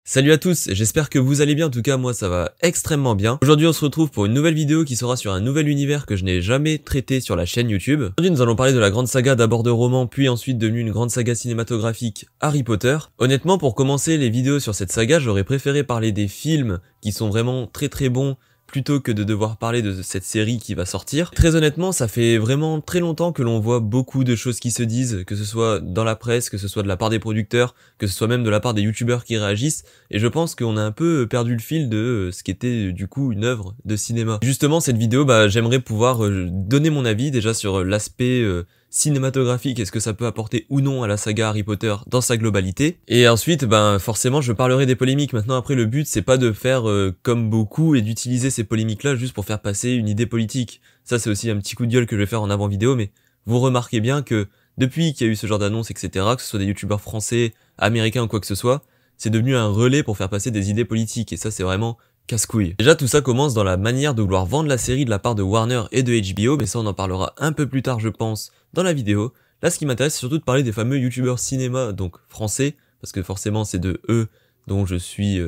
Salut à tous, j'espère que vous allez bien, en tout cas moi ça va extrêmement bien. Aujourd'hui on se retrouve pour une nouvelle vidéo qui sera sur un nouvel univers que je n'ai jamais traité sur la chaîne YouTube. Aujourd'hui nous allons parler de la grande saga d'abord de romans puis ensuite devenue une grande saga cinématographique Harry Potter. Honnêtement pour commencer les vidéos sur cette saga j'aurais préféré parler des films qui sont vraiment très bons plutôt que de devoir parler de cette série qui va sortir. Très honnêtement, ça fait vraiment très longtemps que l'on voit beaucoup de choses qui se disent, que ce soit dans la presse, que ce soit de la part des producteurs, que ce soit même de la part des youtubeurs qui réagissent, et je pense qu'on a un peu perdu le fil de ce qui était du coup une œuvre de cinéma. Justement, cette vidéo, j'aimerais pouvoir donner mon avis déjà sur l'aspect cinématographique, est-ce que ça peut apporter ou non à la saga Harry Potter dans sa globalité. Et ensuite, forcément, je parlerai des polémiques. Maintenant, après, le but, c'est pas de faire comme beaucoup et d'utiliser ces polémiques-là juste pour faire passer une idée politique. Ça, c'est aussi un petit coup de gueule que je vais faire en avant vidéo, mais vous remarquez bien que depuis qu'il y a eu ce genre d'annonce, etc., que ce soit des youtubeurs français, américains ou quoi que ce soit, c'est devenu un relais pour faire passer des idées politiques, et ça, c'est vraiment casse-couille. Déjà tout ça commence dans la manière de vouloir vendre la série de la part de Warner et de HBO, mais ça on en parlera un peu plus tard je pense dans la vidéo. Là ce qui m'intéresse c'est surtout de parler des fameux youtubeurs cinéma, donc français, parce que forcément c'est de eux dont je suis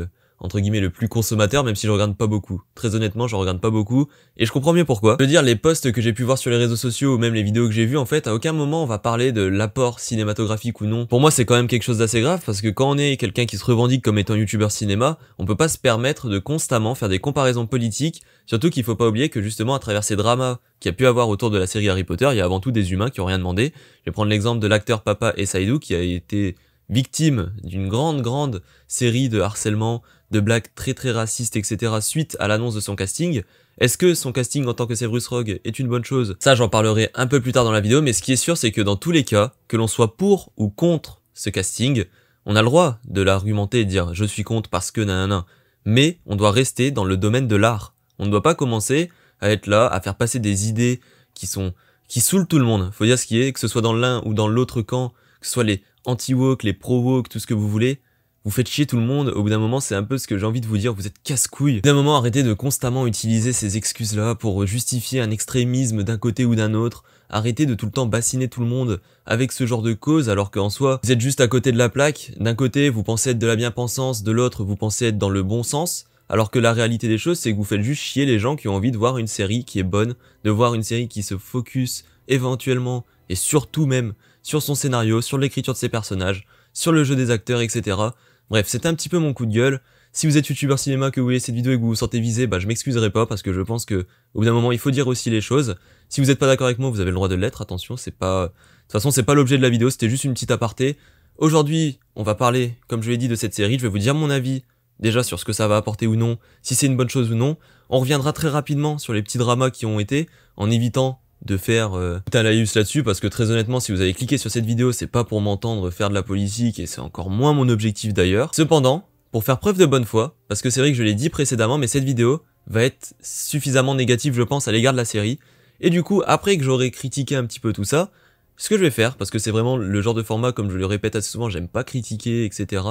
entre guillemets le plus consommateur, même si je regarde pas beaucoup. Très honnêtement je regarde pas beaucoup, et je comprends mieux pourquoi. Je veux dire les posts que j'ai pu voir sur les réseaux sociaux, ou même les vidéos que j'ai vues, en fait à aucun moment on va parler de l'apport cinématographique ou non. Pour moi c'est quand même quelque chose d'assez grave, parce que quand on est quelqu'un qui se revendique comme étant youtubeur cinéma, on peut pas se permettre de constamment faire des comparaisons politiques, surtout qu'il faut pas oublier que justement à travers ces dramas qu'il y a pu avoir autour de la série Harry Potter, il y a avant tout des humains qui ont rien demandé. Je vais prendre l'exemple de l'acteur Papa Essaydo qui a été victime d'une grande série de harcèlement, de blagues très racistes, etc. suite à l'annonce de son casting. Est-ce que son casting en tant que Severus Rogue est une bonne chose? Ça j'en parlerai un peu plus tard dans la vidéo, mais ce qui est sûr c'est que dans tous les cas, que l'on soit pour ou contre ce casting, on a le droit de l'argumenter et de dire je suis contre parce que nanana, mais on doit rester dans le domaine de l'art. On ne doit pas commencer à être là, à faire passer des idées qui saoulent tout le monde. Faut dire ce qui est, que ce soit dans l'un ou dans l'autre camp, que ce soit les anti-woke, les pro-woke, tout ce que vous voulez, vous faites chier tout le monde. Au bout d'un moment, c'est un peu ce que j'ai envie de vous dire, vous êtes casse-couilles. Au bout d'un moment, arrêtez de constamment utiliser ces excuses-là pour justifier un extrémisme d'un côté ou d'un autre. Arrêtez de tout le temps bassiner tout le monde avec ce genre de cause, alors qu'en soi, vous êtes juste à côté de la plaque. D'un côté, vous pensez être de la bien-pensance, de l'autre, vous pensez être dans le bon sens. Alors que la réalité des choses, c'est que vous faites juste chier les gens qui ont envie de voir une série qui est bonne, de voir une série qui se focus éventuellement, et surtout même, sur son scénario, sur l'écriture de ses personnages, sur le jeu des acteurs, etc. Bref, c'était un petit peu mon coup de gueule. Si vous êtes youtubeur cinéma, que vous voyez cette vidéo et que vous vous sentez visé, je m'excuserai pas parce que je pense que au bout d'un moment il faut dire aussi les choses. Si vous n'êtes pas d'accord avec moi, vous avez le droit de l'être, attention, c'est pas... De toute façon, c'est pas l'objet de la vidéo, c'était juste une petite aparté. Aujourd'hui, on va parler, comme je l'ai dit, de cette série, je vais vous dire mon avis, déjà sur ce que ça va apporter ou non, si c'est une bonne chose ou non. On reviendra très rapidement sur les petits dramas qui ont été, en évitant de faire tout un laïus là-dessus, parce que très honnêtement si vous avez cliqué sur cette vidéo c'est pas pour m'entendre faire de la politique et c'est encore moins mon objectif d'ailleurs. Cependant, pour faire preuve de bonne foi, parce que c'est vrai que je l'ai dit précédemment mais cette vidéo va être suffisamment négative je pense à l'égard de la série, et du coup après que j'aurai critiqué un petit peu tout ça, ce que je vais faire, parce que c'est vraiment le genre de format comme je le répète assez souvent, j'aime pas critiquer etc,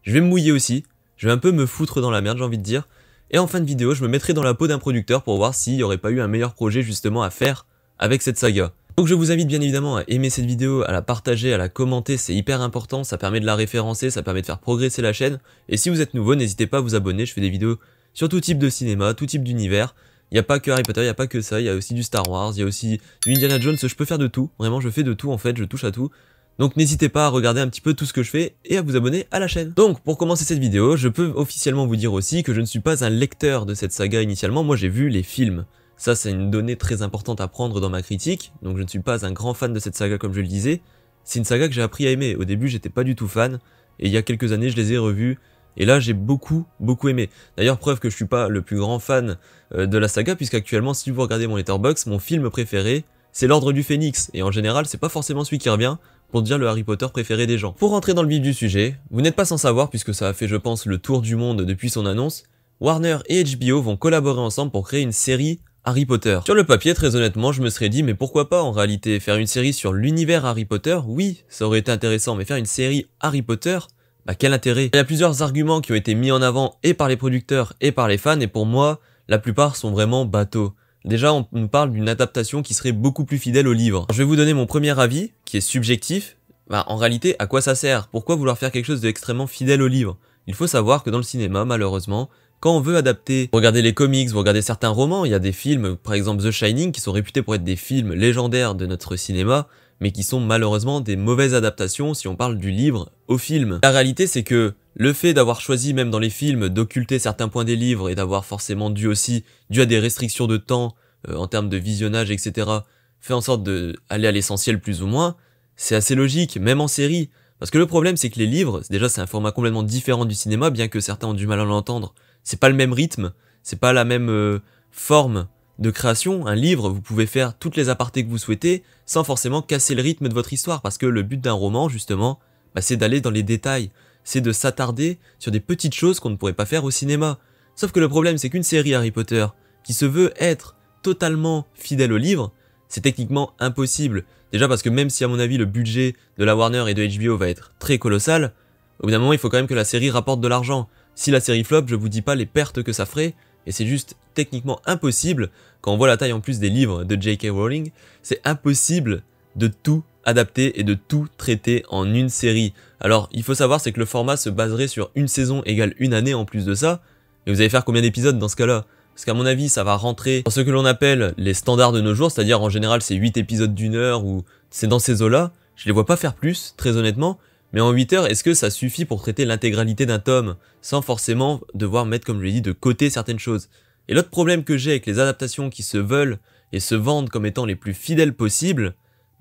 je vais me mouiller aussi, je vais un peu me foutre dans la merde j'ai envie de dire, et en fin de vidéo je me mettrai dans la peau d'un producteur pour voir s'il y aurait pas eu un meilleur projet justement à faire avec cette saga. Donc je vous invite bien évidemment à aimer cette vidéo, à la partager, à la commenter, c'est hyper important, ça permet de la référencer, ça permet de faire progresser la chaîne, et si vous êtes nouveau, n'hésitez pas à vous abonner, je fais des vidéos sur tout type de cinéma, tout type d'univers, il n'y a pas que Harry Potter, il n'y a pas que ça, il y a aussi du Star Wars, il y a aussi du Indiana Jones, je peux faire de tout, vraiment je fais de tout en fait, je touche à tout. Donc n'hésitez pas à regarder un petit peu tout ce que je fais et à vous abonner à la chaîne. Donc pour commencer cette vidéo, je peux officiellement vous dire aussi que je ne suis pas un lecteur de cette saga initialement, moi j'ai vu les films. Ça c'est une donnée très importante à prendre dans ma critique, donc je ne suis pas un grand fan de cette saga comme je le disais. C'est une saga que j'ai appris à aimer, au début j'étais pas du tout fan, et il y a quelques années je les ai revus, et là j'ai beaucoup aimé. D'ailleurs preuve que je suis pas le plus grand fan de la saga, puisqu'actuellement si vous regardez mon Letterboxd, mon film préféré c'est l'Ordre du Phénix, et en général c'est pas forcément celui qui revient pour dire le Harry Potter préféré des gens. Pour rentrer dans le vif du sujet, vous n'êtes pas sans savoir, puisque ça a fait je pense le tour du monde depuis son annonce, Warner et HBO vont collaborer ensemble pour créer une série Harry Potter. Sur le papier, très honnêtement, je me serais dit, mais pourquoi pas en réalité faire une série sur l'univers Harry Potter? Oui, ça aurait été intéressant, mais faire une série Harry Potter, quel intérêt? Il y a plusieurs arguments qui ont été mis en avant et par les producteurs et par les fans, et pour moi, la plupart sont vraiment bateaux. Déjà, on nous parle d'une adaptation qui serait beaucoup plus fidèle au livre. Je vais vous donner mon premier avis, qui est subjectif. En réalité, à quoi ça sert? Pourquoi vouloir faire quelque chose d'extrêmement fidèle au livre? il faut savoir que dans le cinéma, malheureusement, quand on veut adapter, vous regardez les comics, vous regardez certains romans, il y a des films, par exemple The Shining, qui sont réputés pour être des films légendaires de notre cinéma, mais qui sont malheureusement des mauvaises adaptations si on parle du livre au film. La réalité, c'est que le fait d'avoir choisi, même dans les films, d'occulter certains points des livres et d'avoir forcément dû à des restrictions de temps, en termes de visionnage, etc., fait en sorte d'aller à l'essentiel plus ou moins, c'est assez logique, même en série. Parce que le problème, c'est que les livres, déjà c'est un format complètement différent du cinéma, bien que certains ont du mal à l'entendre. C'est pas le même rythme, c'est pas la même forme de création. Un livre, vous pouvez faire toutes les apartés que vous souhaitez, sans forcément casser le rythme de votre histoire, parce que le but d'un roman, justement, c'est d'aller dans les détails, c'est de s'attarder sur des petites choses qu'on ne pourrait pas faire au cinéma. Sauf que le problème, c'est qu'une série Harry Potter, qui se veut être totalement fidèle au livre, c'est techniquement impossible. Déjà parce que même si à mon avis le budget de la Warner et de HBO va être très colossal, au bout d'un moment il faut quand même que la série rapporte de l'argent. Si la série flop, je vous dis pas les pertes que ça ferait, et c'est juste techniquement impossible, quand on voit la taille en plus des livres de J.K. Rowling, c'est impossible de tout adapter et de tout traiter en une série. Alors il faut savoir, c'est que le format se baserait sur une saison égale une année en plus de ça, et vous allez faire combien d'épisodes dans ce cas-là? Parce qu'à mon avis, ça va rentrer dans ce que l'on appelle les standards de nos jours, c'est-à-dire en général c'est 8 épisodes d'une heure ou c'est dans ces eaux-là. Je les vois pas faire plus, très honnêtement, mais en 8 heures, est-ce que ça suffit pour traiter l'intégralité d'un tome, sans forcément devoir mettre, comme je l'ai dit, de côté certaines choses? Et l'autre problème que j'ai avec les adaptations qui se veulent et se vendent comme étant les plus fidèles possibles,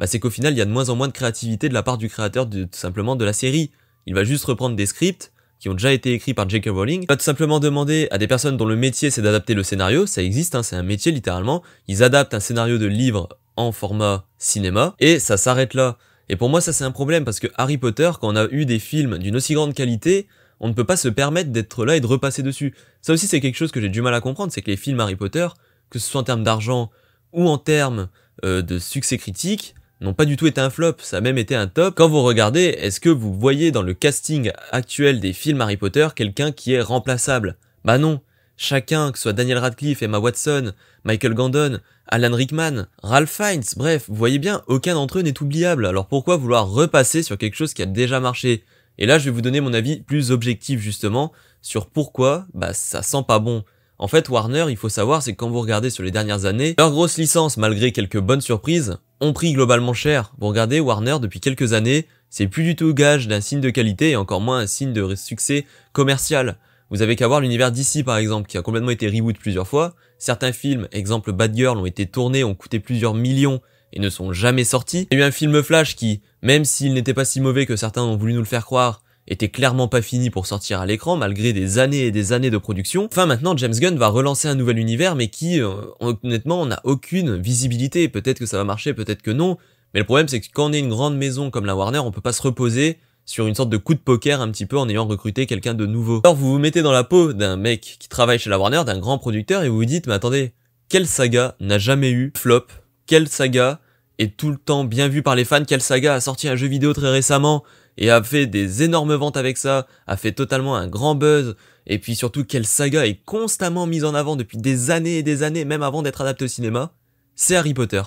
c'est qu'au final, il y a de moins en moins de créativité de la part du créateur tout simplement de la série. Il va juste reprendre des scripts qui ont déjà été écrits par J.K. Rowling, va tout simplement demander à des personnes dont le métier c'est d'adapter le scénario, ça existe, c'est un métier littéralement, ils adaptent un scénario de livre en format cinéma, et ça s'arrête là. Et pour moi ça c'est un problème, parce que Harry Potter, quand on a eu des films d'une aussi grande qualité, on ne peut pas se permettre d'être là et de repasser dessus. Ça aussi c'est quelque chose que j'ai du mal à comprendre, c'est que les films Harry Potter, que ce soit en termes d'argent ou en termes de succès critique, n'ont pas du tout été un flop, ça a même été un top. Quand vous regardez, est-ce que vous voyez dans le casting actuel des films Harry Potter quelqu'un qui est remplaçable? Bah non. Chacun, que ce soit Daniel Radcliffe, Emma Watson, Michael Gambon, Alan Rickman, Ralph Fiennes, bref, vous voyez bien, aucun d'entre eux n'est oubliable. Alors pourquoi vouloir repasser sur quelque chose qui a déjà marché? Et là, je vais vous donner mon avis plus objectif justement sur pourquoi ça sent pas bon. En fait, Warner, il faut savoir, c'est que quand vous regardez sur les dernières années, leurs grosses licences, malgré quelques bonnes surprises, ont pris globalement cher. Vous regardez, Warner, depuis quelques années, c'est plus du tout gage d'un signe de qualité et encore moins un signe de succès commercial. Vous avez qu'à voir l'univers DC par exemple, qui a complètement été reboot plusieurs fois. Certains films, exemple Bad Girl, ont été tournés, ont coûté plusieurs millions et ne sont jamais sortis. Il y a eu un film Flash qui, même s'il n'était pas si mauvais que certains ont voulu nous le faire croire, était clairement pas fini pour sortir à l'écran malgré des années et des années de production. Enfin maintenant James Gunn va relancer un nouvel univers mais qui honnêtement on n'a aucune visibilité. Peut-être que ça va marcher, peut-être que non. Mais le problème c'est que quand on est une grande maison comme la Warner, on peut pas se reposer sur une sorte de coup de poker un petit peu en ayant recruté quelqu'un de nouveau. Alors vous vous mettez dans la peau d'un mec qui travaille chez la Warner, d'un grand producteur, et vous vous dites mais attendez, quelle saga n'a jamais eu flop? Quelle saga est tout le temps bien vue par les fans? Quelle saga a sorti un jeu vidéo très récemment et a fait des énormes ventes avec ça, a fait totalement un grand buzz, et puis surtout quelle saga est constamment mise en avant depuis des années et des années, même avant d'être adapté au cinéma? C'est Harry Potter.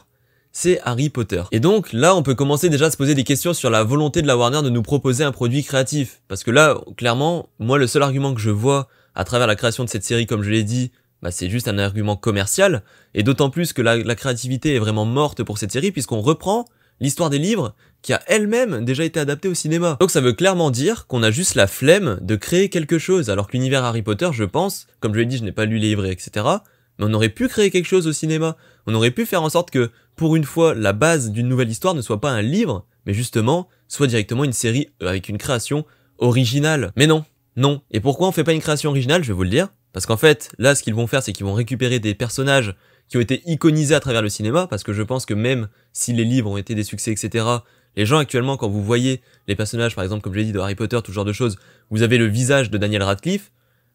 C'est Harry Potter. Et donc là, on peut commencer déjà à se poser des questions sur la volonté de la Warner de nous proposer un produit créatif. Parce que là, clairement, moi le seul argument que je vois à travers la création de cette série, comme je l'ai dit, c'est juste un argument commercial, et d'autant plus que la créativité est vraiment morte pour cette série, puisqu'on reprend l'histoire des livres qui a elle-même déjà été adaptée au cinéma. Donc ça veut clairement dire qu'on a juste la flemme de créer quelque chose, alors que l'univers Harry Potter, je pense, comme je l'ai dit, je n'ai pas lu les livres, etc., mais on aurait pu créer quelque chose au cinéma. On aurait pu faire en sorte que, pour une fois, la base d'une nouvelle histoire ne soit pas un livre, mais justement, soit directement une série avec une création originale. Mais non, non. Et pourquoi on fait pas une création originale? Je vais vous le dire. Parce qu'en fait, là, ce qu'ils vont faire, c'est qu'ils vont récupérer des personnages qui ont été iconisés à travers le cinéma, parce que je pense que même si les livres ont été des succès, etc., les gens actuellement, quand vous voyez les personnages, par exemple, comme je l'ai dit, de Harry Potter, tout ce genre de choses, vous avez le visage de Daniel Radcliffe,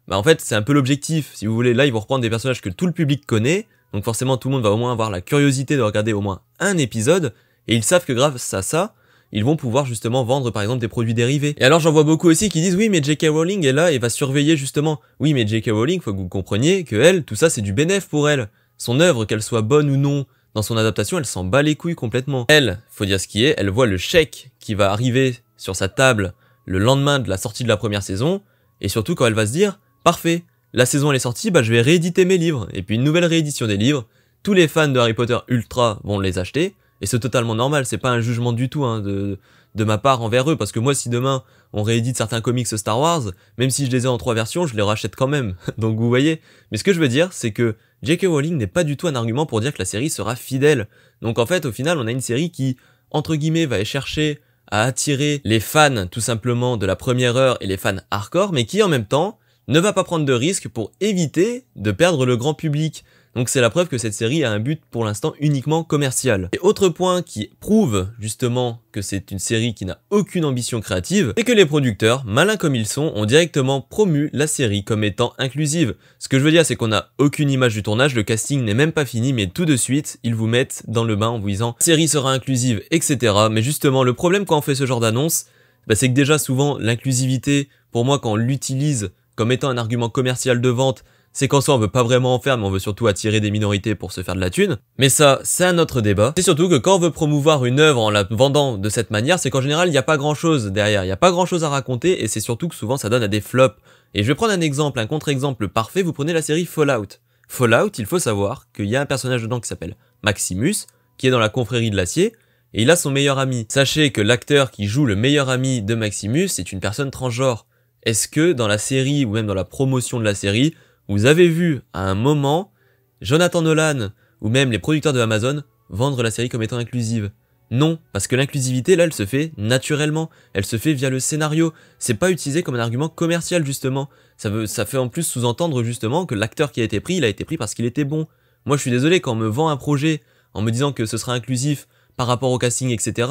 en fait, c'est un peu l'objectif. Si vous voulez, là, ils vont reprendre des personnages que tout le public connaît, donc forcément, tout le monde va au moins avoir la curiosité de regarder au moins un épisode, et ils savent que grâce à ça, ils vont pouvoir justement vendre par exemple des produits dérivés. Et alors j'en vois beaucoup aussi qui disent oui mais J.K. Rowling est là et va surveiller justement. Oui mais J.K. Rowling, faut que vous compreniez que elle, tout ça c'est du bénéf pour elle. Son œuvre, qu'elle soit bonne ou non, dans son adaptation, elle s'en bat les couilles complètement. Elle, faut dire ce qui est, elle voit le chèque qui va arriver sur sa table le lendemain de la sortie de la première saison, Et surtout quand elle va se dire, parfait, la saison elle est sortie, bah je vais rééditer mes livres. Et puis une nouvelle réédition des livres, tous les fans de Harry Potter Ultra vont les acheter. Et c'est totalement normal, c'est pas un jugement du tout hein, de ma part envers eux. Parce que moi si demain on réédite certains comics Star Wars, même si je les ai en 3 versions, je les rachète quand même. Donc vous voyez. Mais ce que je veux dire, c'est que J.K. Rowling n'est pas du tout un argument pour dire que la série sera fidèle. Donc en fait, au final, on a une série qui, entre guillemets, va chercher à attirer les fans tout simplement de la première heure et les fans hardcore, mais qui en même temps ne va pas prendre de risques pour éviter de perdre le grand public. Donc c'est la preuve que cette série a un but pour l'instant uniquement commercial. Et autre point qui prouve justement que c'est une série qui n'a aucune ambition créative, c'est que les producteurs, malins comme ils sont, ont directement promu la série comme étant inclusive. Ce que je veux dire, c'est qu'on n'a aucune image du tournage, le casting n'est même pas fini, mais tout de suite, ils vous mettent dans le bain en vous disant « la série sera inclusive, etc. » Mais justement, le problème quand on fait ce genre d'annonce, c'est que déjà souvent, l'inclusivité, pour moi, quand on l'utilise comme étant un argument commercial de vente, c'est qu'en soi on veut pas vraiment en faire, mais on veut surtout attirer des minorités pour se faire de la thune. Mais ça, c'est un autre débat. C'est surtout que quand on veut promouvoir une œuvre en la vendant de cette manière, c'est qu'en général il n'y a pas grand chose derrière, il n'y a pas grand chose à raconter, et c'est surtout que souvent ça donne à des flops. Et je vais prendre un exemple, un contre-exemple parfait, vous prenez la série Fallout. Fallout, il faut savoir qu'il y a un personnage dedans qui s'appelle Maximus, qui est dans la confrérie de l'acier, et il a son meilleur ami. Sachez que l'acteur qui joue le meilleur ami de Maximus est une personne transgenre. Est-ce que dans la série, ou même dans la promotion de la série, vous avez vu à un moment Jonathan Nolan ou même les producteurs de Amazon vendre la série comme étant inclusive? Non, parce que l'inclusivité là elle se fait naturellement, elle se fait via le scénario, c'est pas utilisé comme un argument commercial justement. Ça fait en plus sous-entendre justement que l'acteur qui a été pris, il a été pris parce qu'il était bon. Moi je suis désolé, quand on me vend un projet en me disant que ce sera inclusif par rapport au casting etc,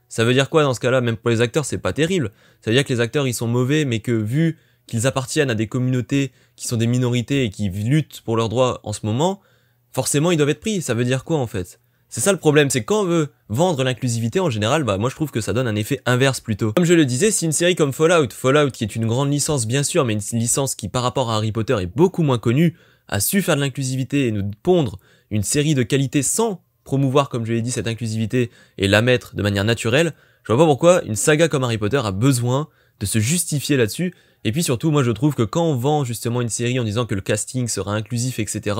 ça veut dire quoi dans ce cas là? Même pour les acteurs c'est pas terrible, ça veut dire que les acteurs ils sont mauvais mais que vu qu'ils appartiennent à des communautés qui sont des minorités et qui luttent pour leurs droits en ce moment, forcément ils doivent être pris. Ça veut dire quoi en fait? C'est ça le problème, c'est que quand on veut vendre l'inclusivité en général, moi je trouve que ça donne un effet inverse plutôt. Comme je le disais, si une série comme Fallout qui est une grande licence bien sûr, mais une licence qui par rapport à Harry Potter est beaucoup moins connue, a su faire de l'inclusivité et nous pondre une série de qualité sans promouvoir, comme je l'ai dit, cette inclusivité et la mettre de manière naturelle, je vois pas pourquoi une saga comme Harry Potter a besoin de se justifier là-dessus. Et puis surtout, moi je trouve que quand on vend justement une série en disant que le casting sera inclusif, etc.,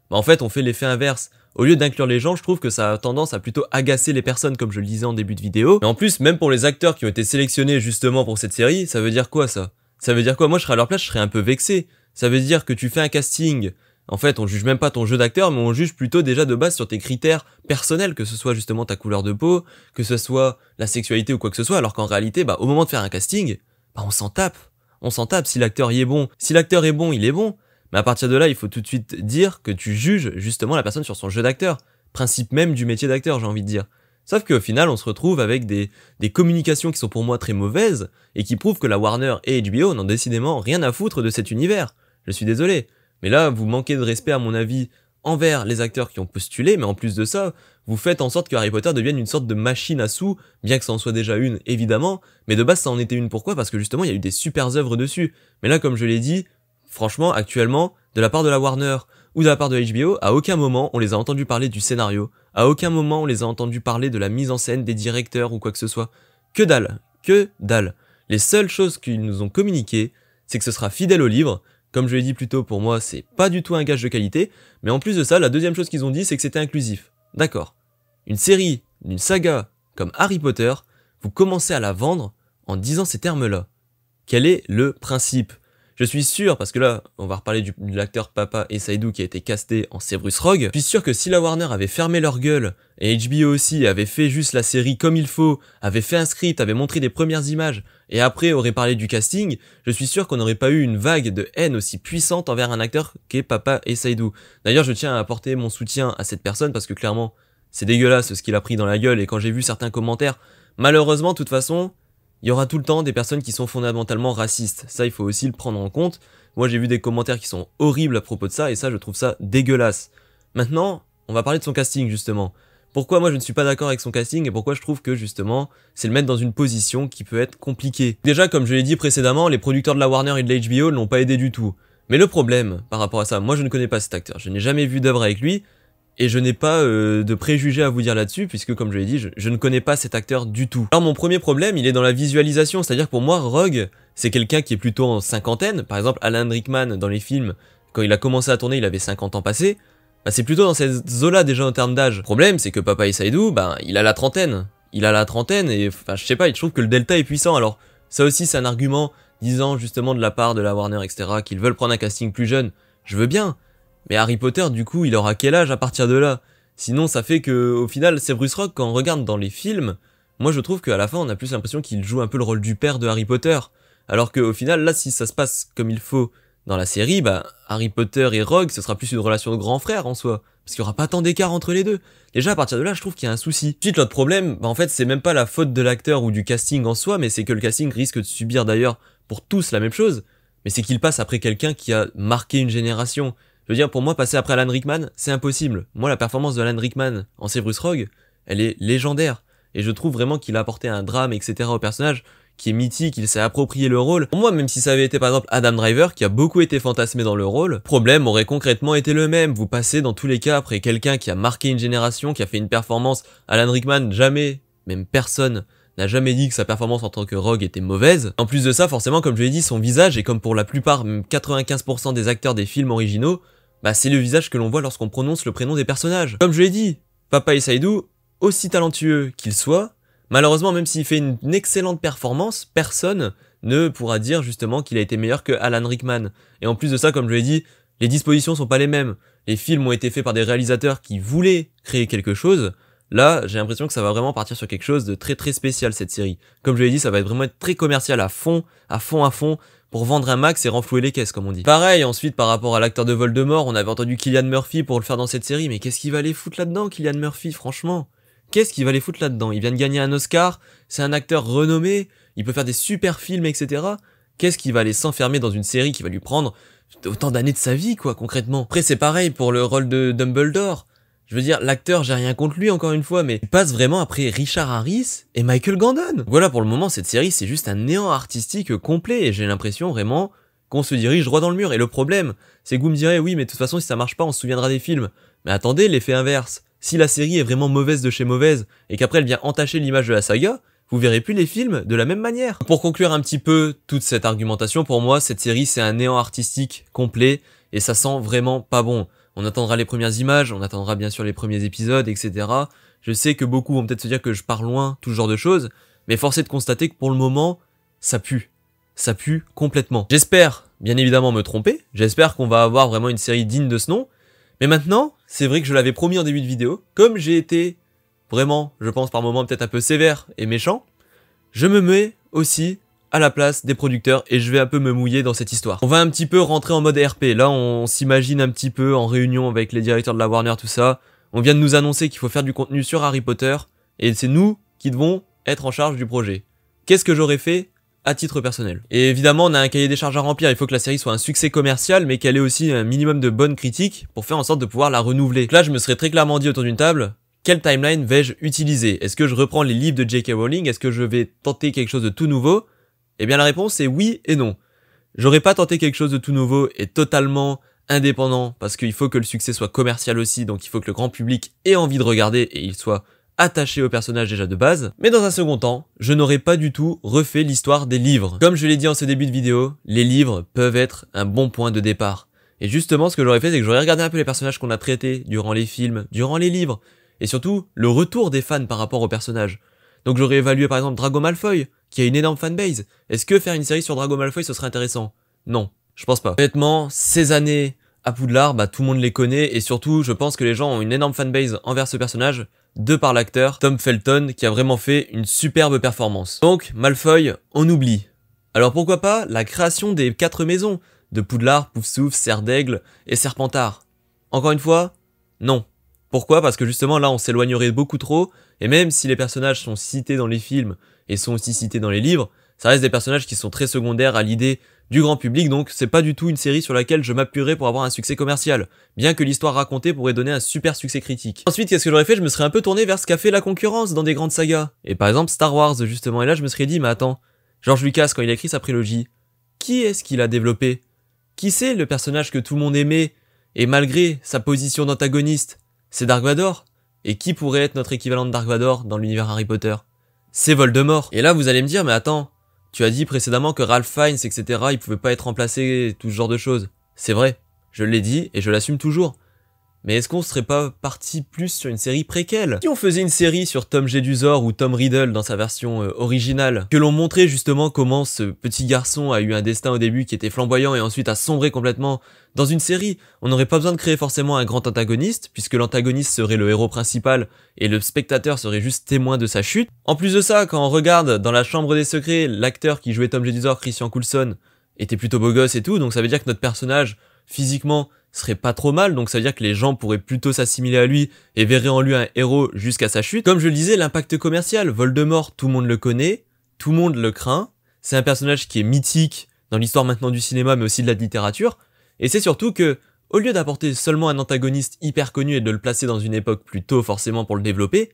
en fait on fait l'effet inverse. Au lieu d'inclure les gens, je trouve que ça a tendance à plutôt agacer les personnes comme je le disais en début de vidéo. Mais en plus, même pour les acteurs qui ont été sélectionnés justement pour cette série, ça veut dire quoi ça? Ça veut dire quoi? Moi je serais à leur place, je serais un peu vexé. Ça veut dire que tu fais un casting, en fait on juge même pas ton jeu d'acteur, mais on juge plutôt déjà de base sur tes critères personnels, que ce soit justement ta couleur de peau, que ce soit la sexualité ou quoi que ce soit, alors qu'en réalité, au moment de faire un casting, on s'en tape. On s'en tape si l'acteur y est bon. Si l'acteur est bon, il est bon. Mais à partir de là, il faut tout de suite dire que tu juges justement la personne sur son jeu d'acteur. Principe même du métier d'acteur, j'ai envie de dire. Sauf qu'au final, on se retrouve avec des communications qui sont pour moi très mauvaises et qui prouvent que la Warner et HBO n'ont décidément rien à foutre de cet univers. Je suis désolé. Mais là, vous manquez de respect à mon avis envers les acteurs qui ont postulé, mais en plus de ça, vous faites en sorte que Harry Potter devienne une sorte de machine à sous, bien que ça en soit déjà une, évidemment, mais de base ça en était une. Pourquoi? Parce que justement il y a eu des super œuvres dessus. Mais là, comme je l'ai dit, franchement, actuellement, de la part de la Warner ou de la part de HBO, à aucun moment on les a entendus parler du scénario, à aucun moment on les a entendus parler de la mise en scène, des directeurs ou quoi que ce soit. Que dalle, que dalle. Les seules choses qu'ils nous ont communiquées, c'est que ce sera fidèle au livre. Comme je l'ai dit plus tôt, pour moi, c'est pas du tout un gage de qualité, mais en plus de ça, la deuxième chose qu'ils ont dit, c'est que c'était inclusif. D'accord. Une série, une saga comme Harry Potter, vous commencez à la vendre en disant ces termes-là. Quel est le principe? Je suis sûr, parce que là, on va reparler de l'acteur Papa Essaydoux qui a été casté en Severus Rogue. Je suis sûr que si la Warner avait fermé leur gueule, et HBO aussi avait fait juste la série comme il faut, avait fait un script, avait montré des premières images, et après aurait parlé du casting, je suis sûr qu'on n'aurait pas eu une vague de haine aussi puissante envers un acteur qu'est Papa Essaydoux. D'ailleurs, je tiens à apporter mon soutien à cette personne, parce que clairement, c'est dégueulasse ce qu'il a pris dans la gueule, et quand j'ai vu certains commentaires, malheureusement, de toute façon, il y aura tout le temps des personnes qui sont fondamentalement racistes. Ça, il faut aussi le prendre en compte. Moi, j'ai vu des commentaires qui sont horribles à propos de ça, et ça, je trouve ça dégueulasse. Maintenant, on va parler de son casting, justement. Pourquoi moi, je ne suis pas d'accord avec son casting, et pourquoi je trouve que, justement, c'est le mettre dans une position qui peut être compliquée. Déjà, comme je l'ai dit précédemment, les producteurs de la Warner et de la HBO ne l'ont pas aidé du tout. Mais le problème, par rapport à ça, moi, je ne connais pas cet acteur. Je n'ai jamais vu d'œuvre avec lui, et je n'ai pas de préjugés à vous dire là-dessus, puisque comme je l'ai dit, je ne connais pas cet acteur du tout. Alors mon premier problème, il est dans la visualisation, c'est-à-dire que pour moi, Rogue, c'est quelqu'un qui est plutôt en cinquantaine. Par exemple, Alan Rickman, dans les films, quand il a commencé à tourner, il avait 50 ans passés. Bah, c'est plutôt dans cette zone-là déjà en termes d'âge. Le problème, c'est que Papa Saïdou, bah, il a la trentaine. Il a la trentaine et, enfin, je sais pas, je trouve que le delta est puissant. Alors, ça aussi, c'est un argument disant justement de la part de la Warner, etc., qu'ils veulent prendre un casting plus jeune. Je veux bien. Mais Harry Potter, du coup, il aura quel âge à partir de là? Sinon, ça fait que, au final, Severus Rogue, quand on regarde dans les films, moi, je trouve qu'à la fin, on a plus l'impression qu'il joue un peu le rôle du père de Harry Potter. Alors qu'au final, là, si ça se passe comme il faut dans la série, bah, Harry Potter et Rogue, ce sera plus une relation de grand frère en soi. Parce qu'il y aura pas tant d'écart entre les deux. Déjà, à partir de là, je trouve qu'il y a un souci. Ensuite, l'autre problème, bah, en fait, c'est même pas la faute de l'acteur ou du casting en soi, mais c'est que le casting risque de subir d'ailleurs pour tous la même chose. Mais c'est qu'il passe après quelqu'un qui a marqué une génération. Je veux dire, pour moi, passer après Alan Rickman, c'est impossible. Moi, la performance de Alan Rickman en Severus Rogue, elle est légendaire. Et je trouve vraiment qu'il a apporté un drame, etc. au personnage, qui est mythique, il s'est approprié le rôle. Pour moi, même si ça avait été par exemple Adam Driver, qui a beaucoup été fantasmé dans le rôle, le problème aurait concrètement été le même. Vous passez dans tous les cas après quelqu'un qui a marqué une génération, qui a fait une performance. Alan Rickman, jamais, même personne, n'a jamais dit que sa performance en tant que Rogue était mauvaise. En plus de ça, forcément, comme je l'ai dit, son visage, et comme pour la plupart, même 95% des acteurs des films originaux, bah c'est le visage que l'on voit lorsqu'on prononce le prénom des personnages. Comme je l'ai dit, Papa Saïdou, aussi talentueux qu'il soit, malheureusement, même s'il fait une excellente performance, personne ne pourra dire justement qu'il a été meilleur que Alan Rickman. Et en plus de ça, comme je l'ai dit, les dispositions sont pas les mêmes. Les films ont été faits par des réalisateurs qui voulaient créer quelque chose. Là, j'ai l'impression que ça va vraiment partir sur quelque chose de très très spécial, cette série. Comme je l'ai dit, ça va vraiment être très commercial à fond, pour vendre un max et renflouer les caisses, comme on dit. Pareil, ensuite, par rapport à l'acteur de Voldemort, on avait entendu Cillian Murphy pour le faire dans cette série, mais qu'est-ce qu'il va aller foutre là-dedans, Cillian Murphy, franchement? Qu'est-ce qu'il va aller foutre là-dedans? Il vient de gagner un Oscar, c'est un acteur renommé, il peut faire des super films, etc. Qu'est-ce qu'il va aller s'enfermer dans une série qui va lui prendre autant d'années de sa vie, quoi, concrètement? Après, c'est pareil pour le rôle de Dumbledore. Je veux dire, l'acteur, j'ai rien contre lui, encore une fois, mais il passe vraiment après Richard Harris et Michael Gordon. Voilà, pour le moment, cette série, c'est juste un néant artistique complet, et j'ai l'impression vraiment qu'on se dirige droit dans le mur. Et le problème, c'est que vous me direz, oui, mais de toute façon, si ça marche pas, on se souviendra des films. Mais attendez, l'effet inverse. Si la série est vraiment mauvaise de chez mauvaise, et qu'après elle vient entacher l'image de la saga, vous verrez plus les films de la même manière. Pour conclure un petit peu toute cette argumentation, pour moi, cette série, c'est un néant artistique complet, et ça sent vraiment pas bon. On attendra les premières images, on attendra bien sûr les premiers épisodes, etc. Je sais que beaucoup vont peut-être se dire que je pars loin, tout ce genre de choses, mais force est de constater que pour le moment, ça pue. Ça pue complètement. J'espère, bien évidemment, me tromper, j'espère qu'on va avoir vraiment une série digne de ce nom, mais maintenant, c'est vrai que je l'avais promis en début de vidéo, comme j'ai été vraiment, je pense par moments peut-être un peu sévère et méchant, je me mets aussi à la place des producteurs et je vais un peu me mouiller dans cette histoire. On va un petit peu rentrer en mode RP, là on s'imagine un petit peu en réunion avec les directeurs de la Warner, tout ça. On vient de nous annoncer qu'il faut faire du contenu sur Harry Potter et c'est nous qui devons être en charge du projet. Qu'est-ce que j'aurais fait à titre personnel? Et évidemment, on a un cahier des charges à remplir, il faut que la série soit un succès commercial mais qu'elle ait aussi un minimum de bonnes critiques pour faire en sorte de pouvoir la renouveler. Donc là, je me serais très clairement dit autour d'une table, quelle timeline vais-je utiliser? Est-ce que je reprends les livres de J.K. Rowling? Est-ce que je vais tenter quelque chose de tout nouveau? Eh bien la réponse est oui et non. J'aurais pas tenté quelque chose de tout nouveau et totalement indépendant parce qu'il faut que le succès soit commercial aussi, donc il faut que le grand public ait envie de regarder et il soit attaché au personnage déjà de base. Mais dans un second temps, je n'aurais pas du tout refait l'histoire des livres. Comme je l'ai dit en ce début de vidéo, les livres peuvent être un bon point de départ. Et justement, ce que j'aurais fait, c'est que j'aurais regardé un peu les personnages qu'on a traités durant les films, durant les livres, et surtout le retour des fans par rapport aux personnages. Donc j'aurais évalué par exemple Drago Malfoy, qui a une énorme fanbase. Est-ce que faire une série sur Drago Malfoy ce serait intéressant? Non, je pense pas. Honnêtement, ces années à Poudlard, bah tout le monde les connaît et surtout je pense que les gens ont une énorme fanbase envers ce personnage de par l'acteur Tom Felton qui a vraiment fait une superbe performance. Donc Malfoy, on oublie. Alors pourquoi pas la création des 4 maisons de Poudlard, Poufsouffle, Serre d'Aigle et Serpentard? Encore une fois, non. Pourquoi? Parce que justement là on s'éloignerait beaucoup trop, et même si les personnages sont cités dans les films et sont aussi cités dans les livres, ça reste des personnages qui sont très secondaires à l'idée du grand public, donc c'est pas du tout une série sur laquelle je m'appuierais pour avoir un succès commercial, bien que l'histoire racontée pourrait donner un super succès critique. Ensuite, qu'est-ce que j'aurais fait? Je me serais un peu tourné vers ce qu'a fait la concurrence dans des grandes sagas, et par exemple Star Wars justement, et là je me serais dit, mais attends, George Lucas quand il a écrit sa prélogie, qui est-ce qu'il a développé? Qui c'est le personnage que tout le monde aimait, et malgré sa position d'antagoniste, C'est Dark Vador. Et qui pourrait être notre équivalent de Dark Vador dans l'univers Harry Potter? C'est Voldemort. Et là, vous allez me dire, mais attends, tu as dit précédemment que Ralph Fiennes, etc., il pouvait pas être remplacé, tout ce genre de choses. C'est vrai, je l'ai dit et je l'assume toujours. Mais est-ce qu'on serait pas parti plus sur une série préquelle? Si on faisait une série sur Tom Jedusor ou Tom Riddle dans sa version originale, que l'on montrait justement comment ce petit garçon a eu un destin au début qui était flamboyant et ensuite a sombré complètement dans une série, on n'aurait pas besoin de créer forcément un grand antagoniste, puisque l'antagoniste serait le héros principal et le spectateur serait juste témoin de sa chute. En plus de ça, quand on regarde dans La Chambre des Secrets, l'acteur qui jouait Tom Jedusor, Christian Coulson, était plutôt beau gosse et tout, donc ça veut dire que notre personnage, physiquement, serait pas trop mal, donc ça veut dire que les gens pourraient plutôt s'assimiler à lui et verraient en lui un héros jusqu'à sa chute. Comme je le disais, l'impact commercial, Voldemort, tout le monde le connaît, tout le monde le craint, c'est un personnage qui est mythique dans l'histoire maintenant du cinéma mais aussi de la littérature, et c'est surtout que, au lieu d'apporter seulement un antagoniste hyper connu et de le placer dans une époque plus tôt forcément pour le développer,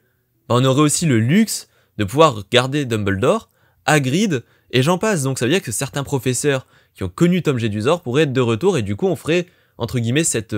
on aurait aussi le luxe de pouvoir garder Dumbledore, Hagrid, et j'en passe, donc ça veut dire que certains professeurs qui ont connu Tom Jedusor pourraient être de retour, et du coup on ferait entre guillemets cette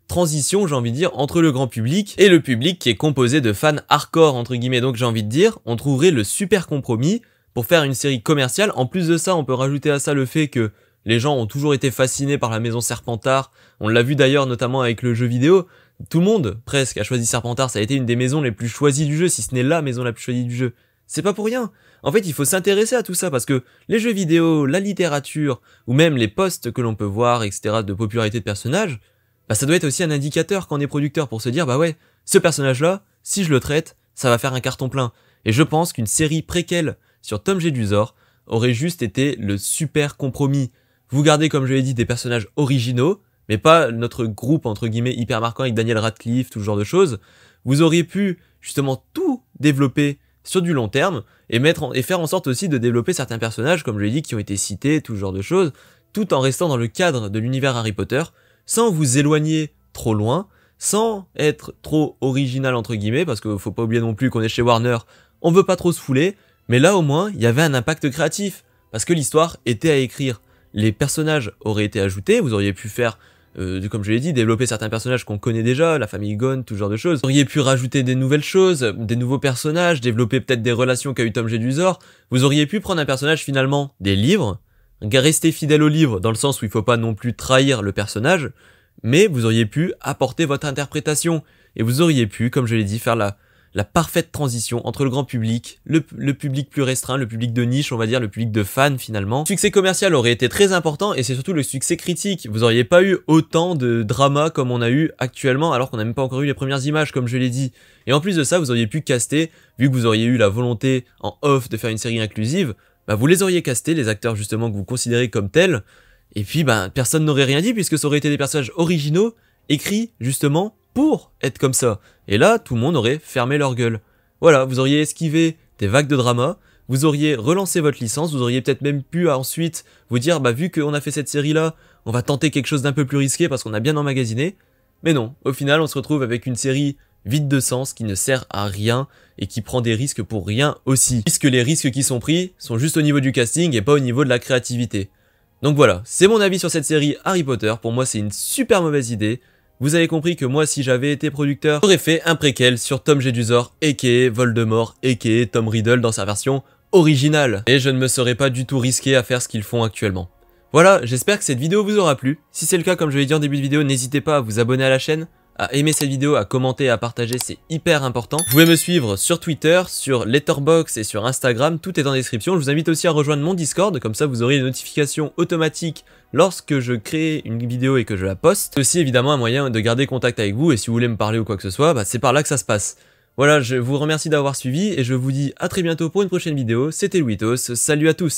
transition, j'ai envie de dire, entre le grand public et le public qui est composé de fans hardcore, entre guillemets. Donc j'ai envie de dire, on trouverait le super compromis pour faire une série commerciale. En plus de ça, on peut rajouter à ça le fait que les gens ont toujours été fascinés par la maison Serpentard. On l'a vu d'ailleurs notamment avec le jeu vidéo. Tout le monde, presque, a choisi Serpentard. Ça a été une des maisons les plus choisies du jeu, si ce n'est la maison la plus choisie du jeu. C'est pas pour rien. En fait, il faut s'intéresser à tout ça parce que les jeux vidéo, la littérature, ou même les posts que l'on peut voir, etc., de popularité de personnages, bah ça doit être aussi un indicateur quand on est producteur pour se dire, bah ouais, ce personnage-là, si je le traite, ça va faire un carton plein. Et je pense qu'une série préquelle sur Tom Jedusor aurait juste été le super compromis. Vous gardez, comme je l'ai dit, des personnages originaux, mais pas notre groupe, entre guillemets, hyper marquant avec Daniel Radcliffe, tout ce genre de choses. Vous auriez pu, justement, tout développer sur du long terme, et faire en sorte aussi de développer certains personnages, comme je l'ai dit, qui ont été cités, tout ce genre de choses, tout en restant dans le cadre de l'univers Harry Potter, sans vous éloigner trop loin, sans être trop original entre guillemets, parce qu'il faut pas oublier non plus qu'on est chez Warner, on veut pas trop se fouler, mais là au moins, il y avait un impact créatif, parce que l'histoire était à écrire. Les personnages auraient été ajoutés, vous auriez pu faire, comme je l'ai dit, développer certains personnages qu'on connaît déjà, la famille Gon, tout ce genre de choses. Vous auriez pu rajouter des nouvelles choses, des nouveaux personnages, développer peut-être des relations qu'a eu Tom Jedusor. Vous auriez pu prendre un personnage finalement des livres, rester fidèle au livre dans le sens où il faut pas non plus trahir le personnage, mais vous auriez pu apporter votre interprétation. Et vous auriez pu, comme je l'ai dit, faire la parfaite transition entre le grand public, le public plus restreint, le public de niche, on va dire, le public de fans finalement. Le succès commercial aurait été très important et c'est surtout le succès critique. Vous auriez pas eu autant de drama comme on a eu actuellement alors qu'on n'a même pas encore eu les premières images comme je l'ai dit. Et en plus de ça, vous auriez pu caster, vu que vous auriez eu la volonté en off de faire une série inclusive, bah vous les auriez castés, les acteurs justement que vous considérez comme tels, et puis bah personne n'aurait rien dit puisque ça aurait été des personnages originaux, écrits justement pour être comme ça. Et là, tout le monde aurait fermé leur gueule. Voilà, vous auriez esquivé des vagues de drama, vous auriez relancé votre licence, vous auriez peut-être même pu ensuite vous dire, bah vu qu'on a fait cette série-là, on va tenter quelque chose d'un peu plus risqué parce qu'on a bien emmagasiné. Mais non, au final, on se retrouve avec une série vide de sens, qui ne sert à rien et qui prend des risques pour rien aussi. Puisque les risques qui sont pris sont juste au niveau du casting et pas au niveau de la créativité. Donc voilà, c'est mon avis sur cette série Harry Potter. Pour moi, c'est une super mauvaise idée. Vous avez compris que moi, si j'avais été producteur, j'aurais fait un préquel sur Tom Jedusor, a.k.a. Voldemort, a.k.a. Tom Riddle dans sa version originale. Et je ne me serais pas du tout risqué à faire ce qu'ils font actuellement. Voilà, j'espère que cette vidéo vous aura plu. Si c'est le cas, comme je l'ai dit en début de vidéo, n'hésitez pas à vous abonner à la chaîne, à aimer cette vidéo, à commenter, à partager, c'est hyper important. Vous pouvez me suivre sur Twitter, sur Letterboxd et sur Instagram, tout est en description. Je vous invite aussi à rejoindre mon Discord, comme ça vous aurez une notification automatique lorsque je crée une vidéo et que je la poste. C'est aussi évidemment un moyen de garder contact avec vous, et si vous voulez me parler ou quoi que ce soit, bah, c'est par là que ça se passe. Voilà, je vous remercie d'avoir suivi, et je vous dis à très bientôt pour une prochaine vidéo. C'était Louitos, salut à tous!